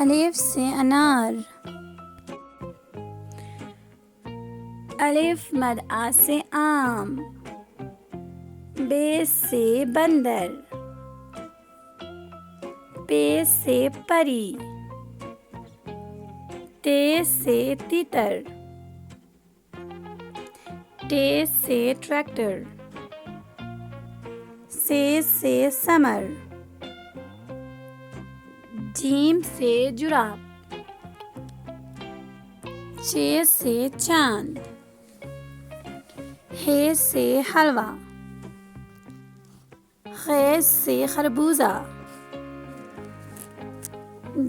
अलिफ से अनार। अलिफ मद आ से आम। बे से बंदर। पे से परी। ते से तीतर। टे से ट्रैक्टर। से समर। जीम से जुराब। चे से चांद। हे से हलवा। खे से खरबूजा।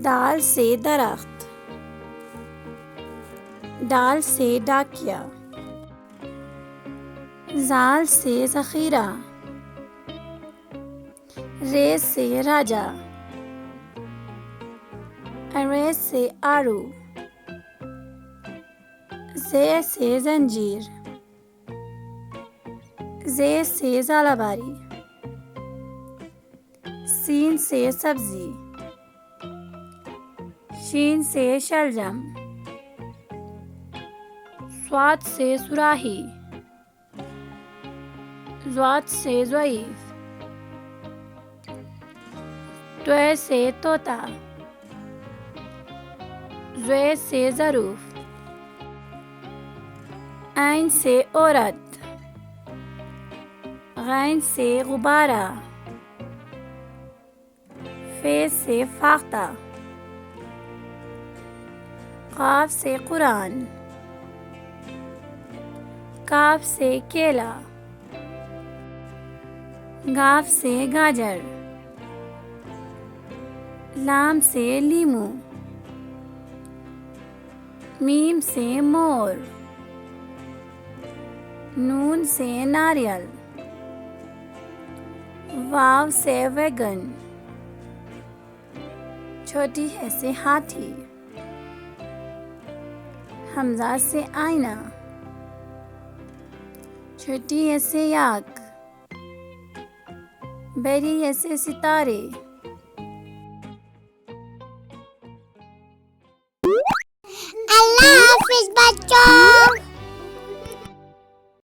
दाल से दरख्त। दाल से डाकिया। जाल से ज़ख़ीरा। रे से राजा। अरे से आरू। जे से जंजीर। जे से ज़ालाबारी। सीन से सब्जी। शीन से शलजम। स्वाद से सुराही। ज़्वाद से ज़ईफ़। त्वे से तोता। ज़्वे से ज़रूफ़। ऐन से औरत। गैन से गुब्बारा। फे से फाख्ता। काफ से कुरान। काफ से केला। गाफ से गाजर। लाम से लीमू। मीम से मोर। नून से नारियल। वाव से वैगन। छोटी है से हाथी। हमजा से आईना। छोटी है से याक। बेरी है से सितारे। अल्लाह हाफिज बच्चों।